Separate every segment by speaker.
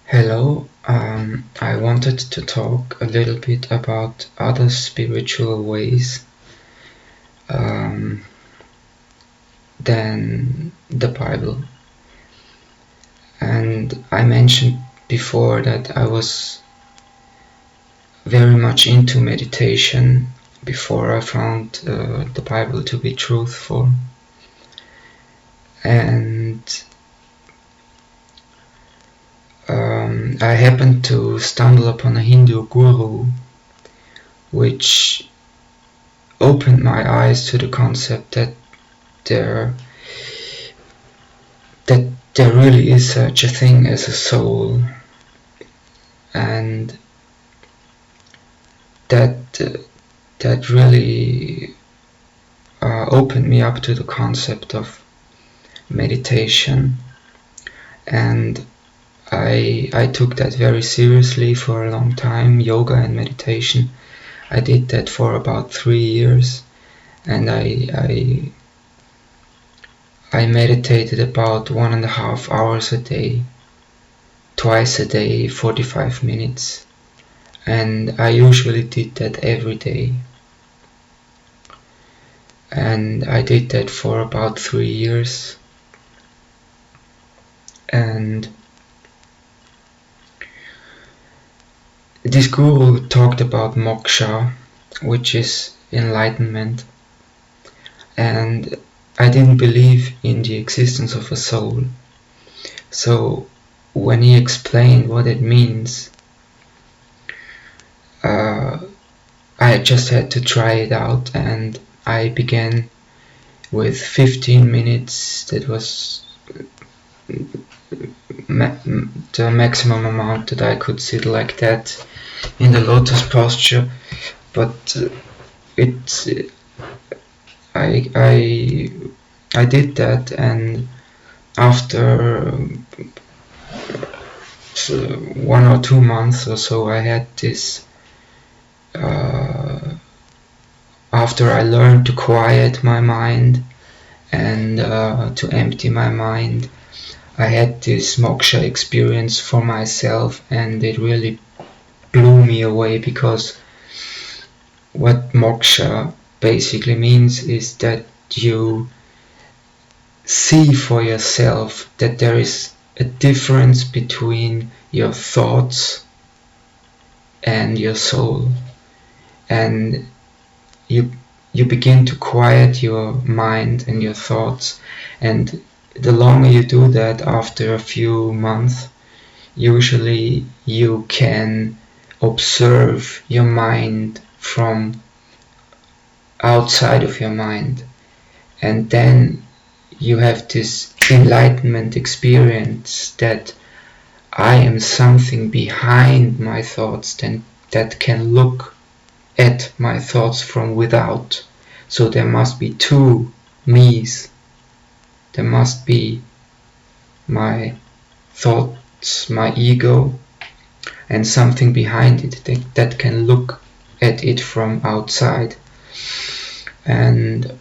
Speaker 1: Hello, I wanted to talk a little bit about other spiritual ways um, than the Bible. And I mentioned before that I was very much into meditation before I found the Bible to be truthful. And I happened to stumble upon a Hindu guru which opened my eyes to the concept that there really is such a thing as a soul, and that really opened me up to the concept of meditation, and I took that very seriously for a long time. Yoga and meditation, I did that for about 3 years, and I meditated about 1.5 hours a day, twice a day, 45 minutes, and I usually did that every day. And I did that for about 3 years, and this guru talked about moksha, which is enlightenment, and I didn't believe in the existence of a soul. So when he explained what it means, I just had to try it out, and I began with 15 minutes. That was the maximum amount that I could sit like that in the lotus posture, but I did that, and after 1 or 2 months or so, I had this after I learned to quiet my mind and to empty my mind, I had this moksha experience for myself, and it really blew me away, because what moksha basically means is that you see for yourself that there is a difference between your thoughts and your soul, and you begin to quiet your mind and your thoughts, and the longer you do that, after a few months, usually you can observe your mind from outside of your mind, and then you have this enlightenment experience that I am something behind my thoughts that can look at my thoughts from without. So there must be two me's. There must be my thoughts, my ego, and something behind it that can look at it from outside. And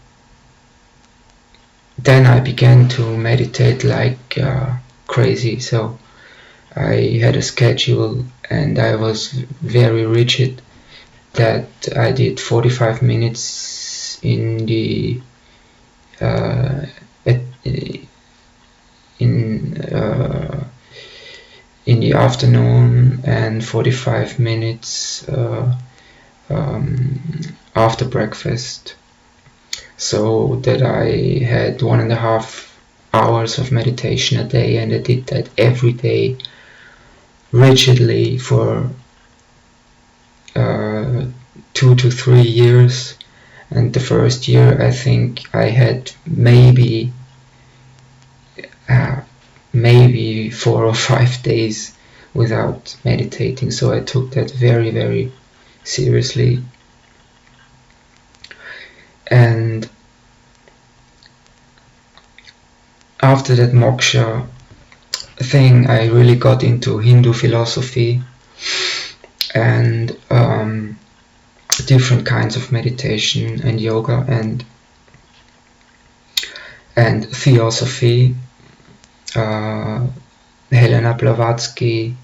Speaker 1: then I began to meditate like crazy. So I had a schedule, and I was very rigid, that I did 45 minutes in the in the afternoon, and 45 minutes after breakfast, so that I had 1.5 hours of meditation a day, and I did that every day rigidly for 2 to 3 years. And the first year, I think I had maybe 4 or 5 days without meditating, so I took that very, very seriously. And after that moksha thing, I really got into Hindu philosophy and different kinds of meditation and yoga and theosophy. Helena Blavatsky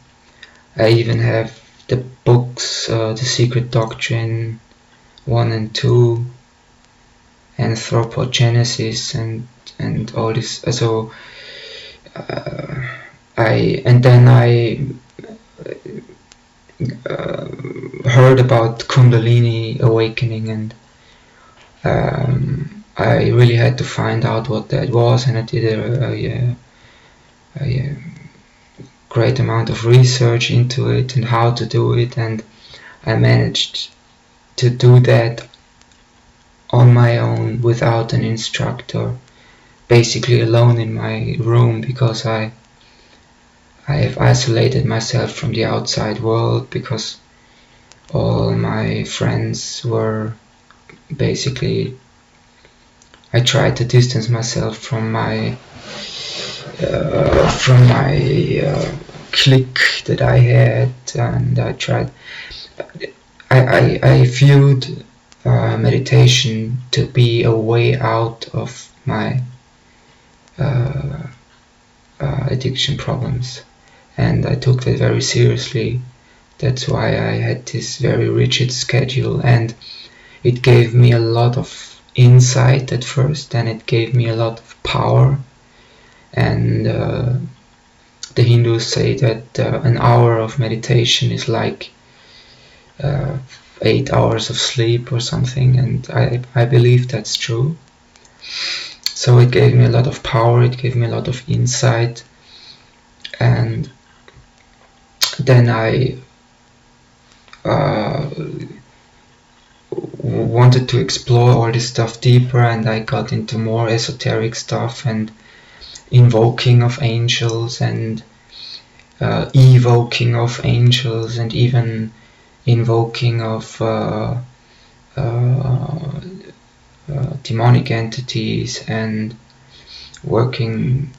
Speaker 1: I even have the books, The Secret Doctrine 1 and 2, Anthropogenesis, and all this. So I heard about Kundalini Awakening, and I really had to find out what that was, and I did a great amount of research into it and how to do it, and I managed to do that on my own without an instructor, basically alone in my room, because I have isolated myself from the outside world, because all my friends were basically, I tried to distance myself from my clique that I had, and I viewed meditation to be a way out of my addiction problems, and I took that very seriously. That's why I had this very rigid schedule, and it gave me a lot of insight at first, and it gave me a lot of power. And the Hindus say that an hour of meditation is like 8 hours of sleep or something, and I believe that's true. So it gave me a lot of power, it gave me a lot of insight, and then I wanted to explore all this stuff deeper, and I got into more esoteric stuff and invoking of angels and evoking of angels, and even invoking of demonic entities, and working.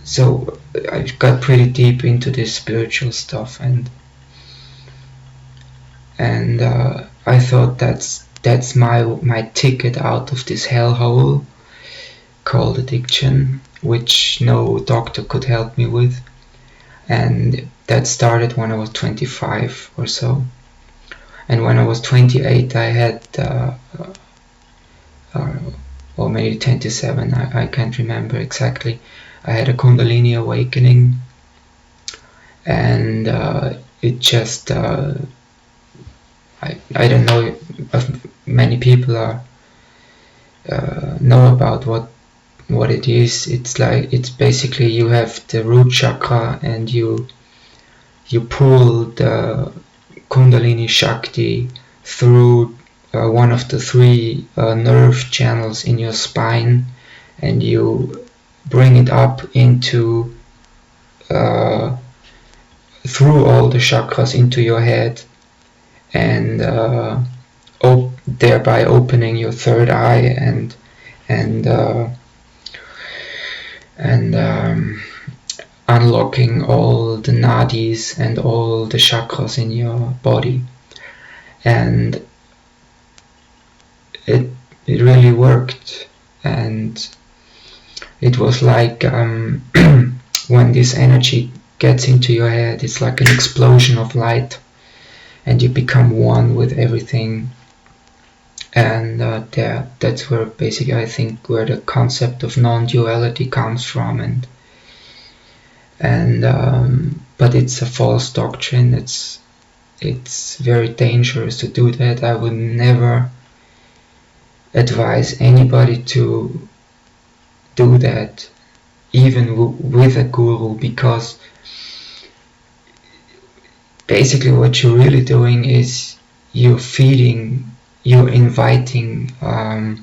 Speaker 1: So I got pretty deep into this spiritual stuff, and I thought that's my ticket out of this hellhole called addiction, which no doctor could help me with. And that started when I was 25 or so. And when I was 28, I had, or maybe 27, I can't remember exactly, I had a Kundalini Awakening, and it just, I don't know if many people know about what it is. It's basically, you have the root chakra, and you pull the Kundalini Shakti through one of the 3 nerve channels in your spine, and you bring it up into through all the chakras into your head, and thereby opening your third eye, and unlocking all the nadis and all the chakras in your body. And it really worked, and it was like when this energy gets into your head, it's like an explosion of light, and you become one with everything. And that's where basically I think where the concept of non-duality comes from, and but it's a false doctrine. It's very dangerous to do that. I would never advise anybody to do that, even with a guru, because basically what you're really doing is you're inviting a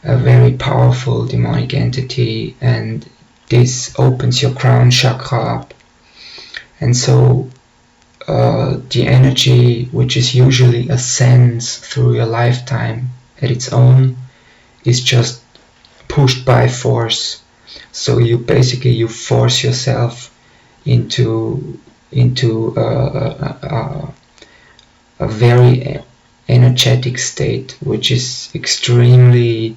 Speaker 1: very powerful demonic entity, and this opens your crown chakra up, and so the energy, which is usually ascends through your lifetime at its own, is just pushed by force. So you force yourself into a very energetic state, which is extremely,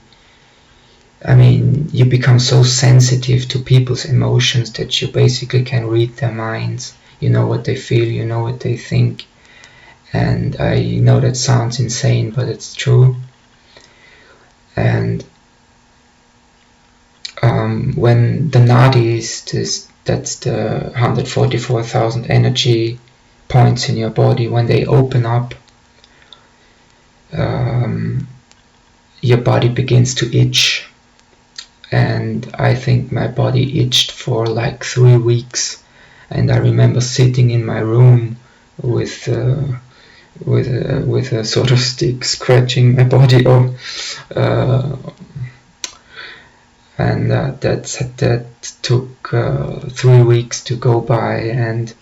Speaker 1: you become so sensitive to people's emotions that you basically can read their minds, you know what they feel, you know what they think. And I know that sounds insane, but it's true. And when the nadis, that's the 144,000 energy points in your body, when they open up, your body begins to itch. And I think my body itched for like 3 weeks. And I remember sitting in my room with a sort of stick, scratching my body off. And that took 3 weeks to go by, and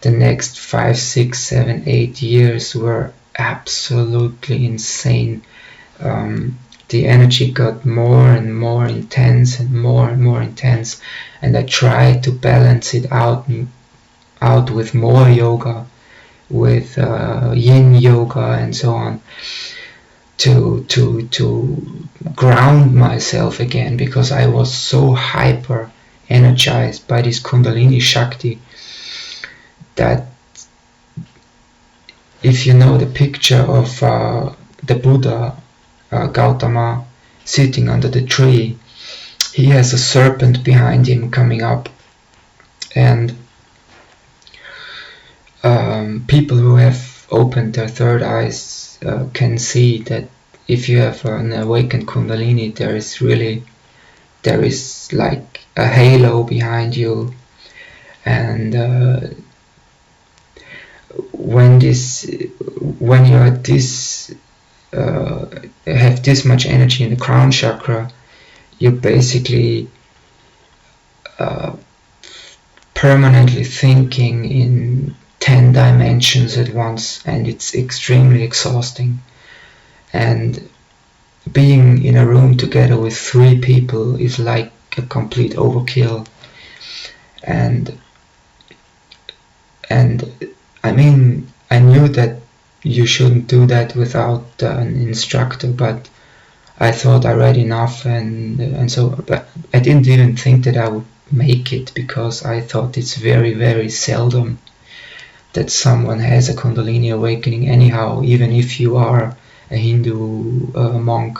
Speaker 1: the next 5, 6, 7, 8 years were absolutely insane. The energy got more and more intense and more intense, and I tried to balance it out with more yoga, with yin yoga and so on, to ground myself again, because I was so hyper energized by this Kundalini Shakti that if you know the picture of the Buddha Gautama sitting under the tree, he has a serpent behind him coming up, and people who have opened their third eyes can see that if you have an awakened Kundalini, there is like a halo behind you, and when you are this have this much energy in the crown chakra, you basically permanently thinking in 10 dimensions at once, and it's extremely exhausting. And being in a room together with 3 people is like a complete overkill. And I mean, I knew that you shouldn't do that without an instructor, but I thought I read enough, and so, but I didn't even think that I would make it, because I thought it's very, very seldom that someone has a Kundalini awakening anyhow, even if you are a Hindu monk.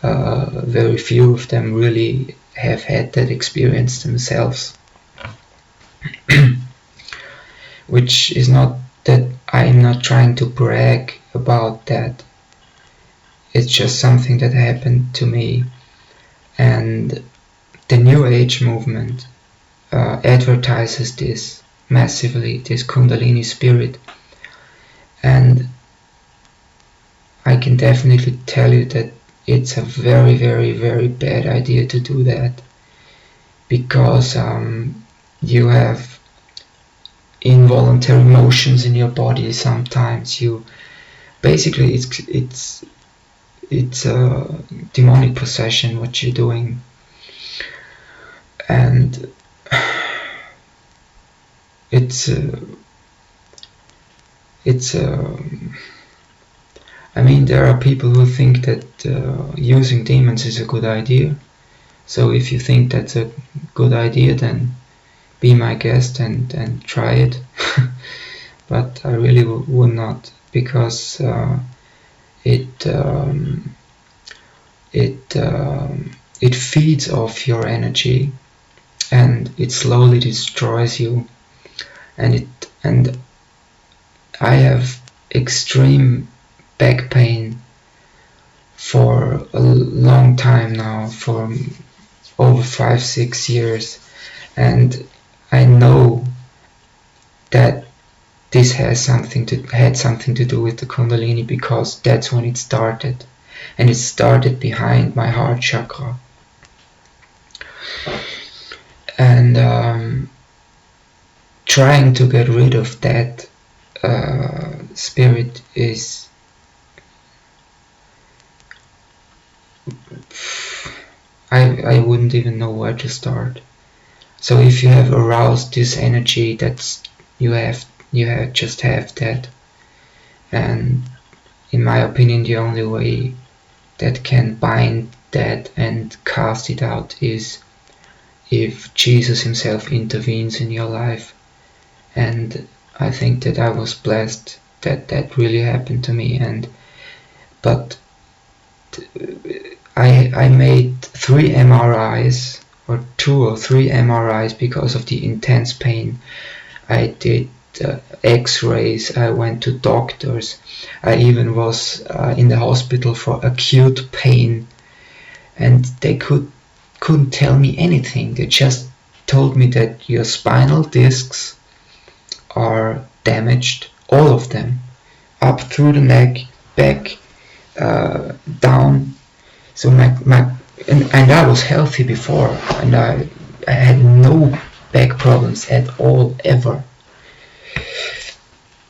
Speaker 1: Very few of them really have had that experience themselves. Which is not that I'm not trying to brag about that. It's just something that happened to me. And the New Age movement advertises this massively, this Kundalini spirit. And I can definitely tell you that it's a very, very, very bad idea to do that, because you have involuntary motions in your body. Sometimes you basically it's a demonic possession what you're doing, and I mean, there are people who think that using demons is a good idea. So if you think that's a good idea, then be my guest and try it. But I really would not, because it feeds off your energy, and it slowly destroys you. And I have extreme back pain for a long time now, for over 5-6 years, and I know that this had something to do with the Kundalini, because that's when it started, and it started behind my heart chakra. And trying to get rid of that spirit is, I wouldn't even know where to start. So if you have aroused this energy, that's you just have that. And in my opinion, the only way that can bind that and cast it out is if Jesus himself intervenes in your life and I think that I was blessed that that really happened to me. But I made 3 MRIs, or 2 or 3 MRIs, because of the intense pain. I did X-rays, I went to doctors, I even was in the hospital for acute pain, and they couldn't tell me anything. They just told me that your spinal discs are damaged, all of them, up through the neck, back, down. So and I was healthy before, and I had no back problems at all, ever.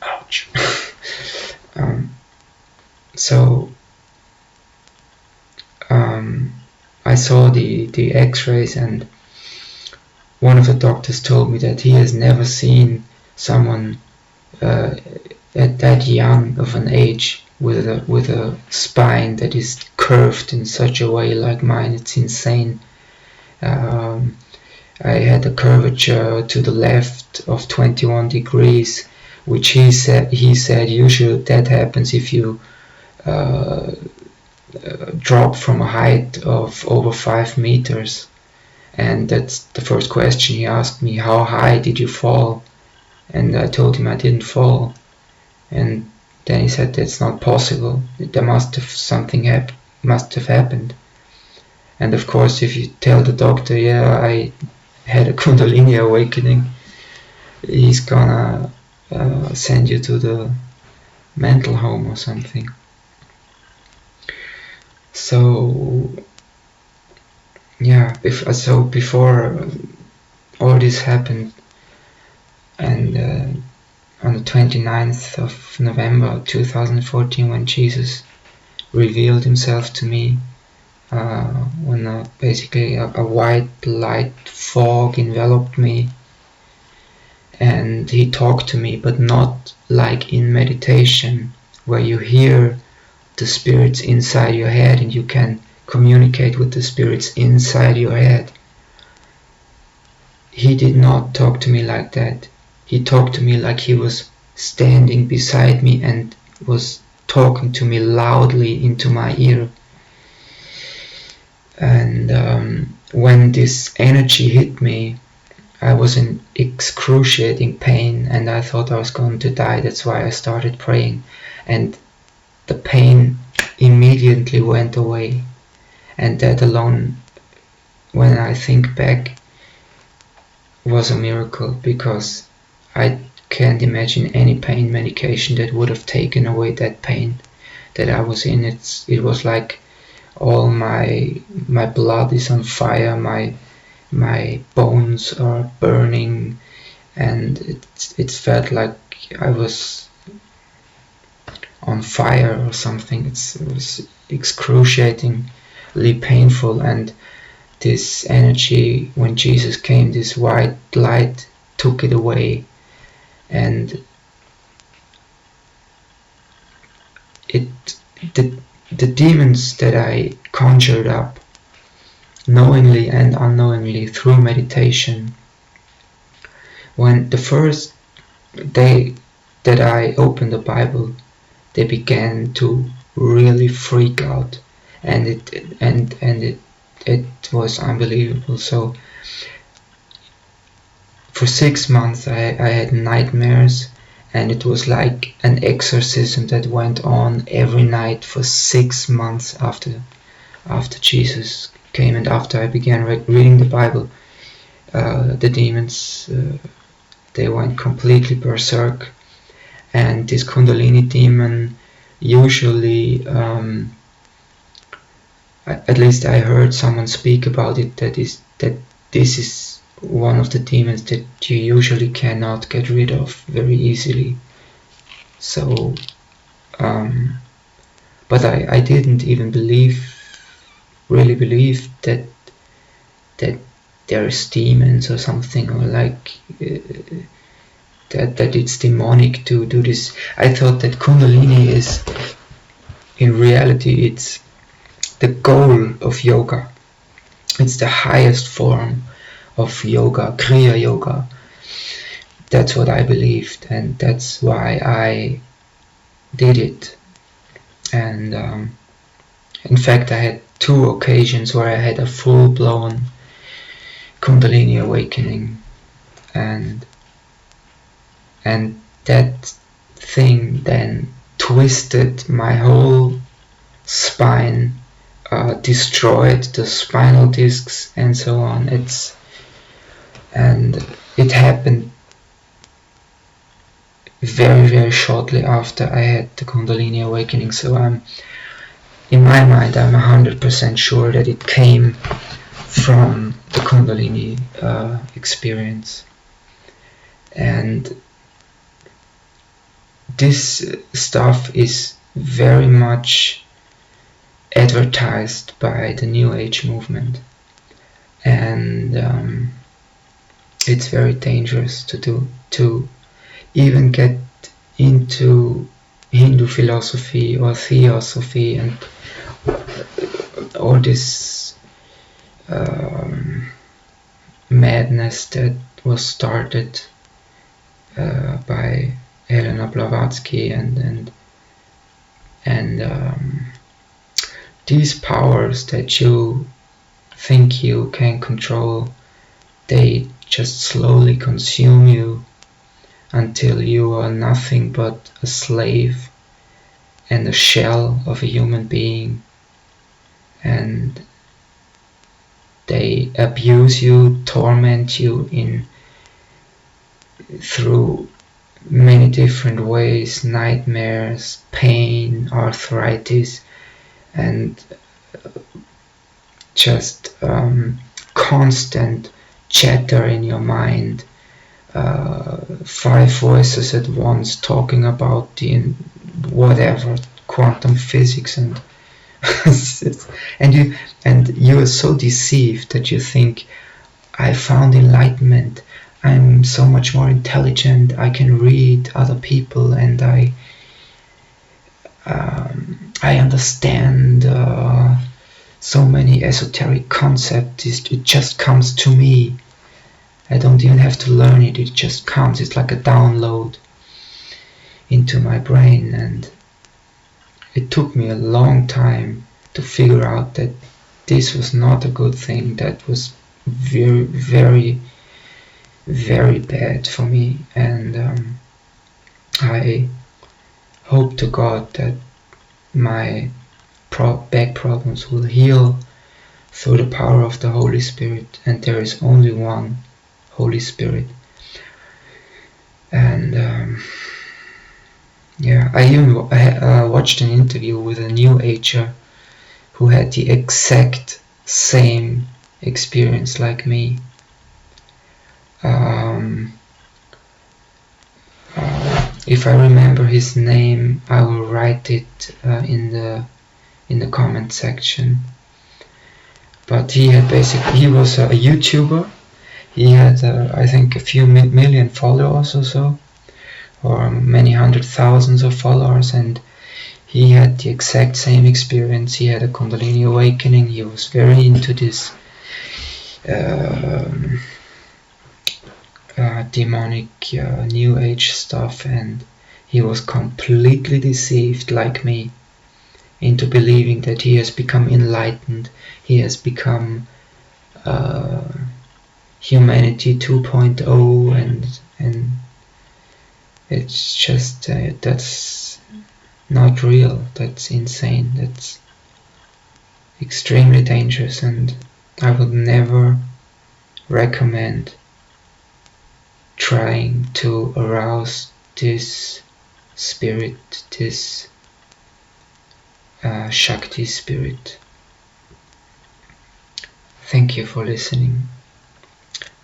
Speaker 1: Ouch. So I saw the X-rays, and one of the doctors told me that he has never seen someone at that young of an age with a spine that is curved in such a way like mine. It's insane. I had a curvature to the left of 21 degrees, which he said usually that happens if you drop from a height of over 5 meters. And that's the first question he asked me: how high did you fall? And I told him I didn't fall. And then he said that's not possible. There must have happened. And of course, if you tell the doctor, yeah, I had a Kundalini Awakening, he's gonna send you to the mental home or something. So yeah, before all this happened, and on the 29th of November 2014, when Jesus revealed himself to me, when basically a white light fog enveloped me, and he talked to me, but not like in meditation, where you hear the spirits inside your head and you can communicate with the spirits inside your head. He did not talk to me like that. He talked to me like he was standing beside me and was talking to me loudly into my ear. And when this energy hit me, I was in excruciating pain, and I thought I was going to die. That's why I started praying, and the pain immediately went away. And that alone, when I think back, was a miracle, because I can't imagine any pain medication that would have taken away that pain that I was in. It was like all my blood is on fire, my bones are burning, and it felt like I was on fire or something. It was excruciatingly painful, and this energy, when Jesus came, this white light took it away, and the demons that I conjured up knowingly and unknowingly through meditation, when the first day that I opened the Bible, they began to really freak out, and it was unbelievable. So for 6 months I had nightmares, and it was like an exorcism that went on every night for 6 months after Jesus came, and after I began reading the Bible. The demons, they went completely berserk, and this Kundalini demon usually, at least I heard someone speak about it, that this is one of the demons that you usually cannot get rid of very easily. So but I didn't even really believe that there is demons or something, or like that it's demonic to do this. I thought that Kundalini is, in reality, it's the goal of yoga. It's the highest form of yoga, Kriya Yoga. that's what I believed, and that's why I did it. And in fact, I had 2 occasions where I had a full-blown Kundalini Awakening, and that thing then twisted my whole spine, destroyed the spinal discs and so on. It happened very, very shortly after I had the Kundalini Awakening, so in my mind I'm 100% sure that it came from the Kundalini experience. And this stuff is very much advertised by the New Age movement, and it's very dangerous to even get into Hindu philosophy or theosophy and all this madness that was started by Helena Blavatsky and these powers that you think you can control, they just slowly consume you until you are nothing but a slave and a shell of a human being, and they abuse you, torment you through many different ways: nightmares, pain, arthritis, and just constant chatter in your mind, 5 voices at once talking about the whatever, quantum physics, and you are so deceived that you think, I found enlightenment, I'm so much more intelligent, I can read other people, and I understand so many esoteric concepts. It just comes to me. I don't even have to learn it, it just comes. It's like a download into my brain, and it took me a long time to figure out that this was not a good thing. That was very, very, very bad for me, and I hope to God that my back problems will heal through the power of the Holy Spirit, and there is only one Holy Spirit. And I even watched an interview with a New Ager who had the exact same experience like me. If I remember his name, I will write it in the comment section. But he was a YouTuber. He had I think a few million followers or so, or many hundred thousands of followers, and he had the exact same experience. He had a Kundalini Awakening. He was very into this demonic New Age stuff, and he was completely deceived like me into believing that he has become enlightened, he has become humanity 2.0, and it's just that's not real. That's insane. That's extremely dangerous, and I would never recommend trying to arouse this spirit, this Shakti spirit. Thank you for listening.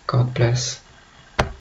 Speaker 1: God bless.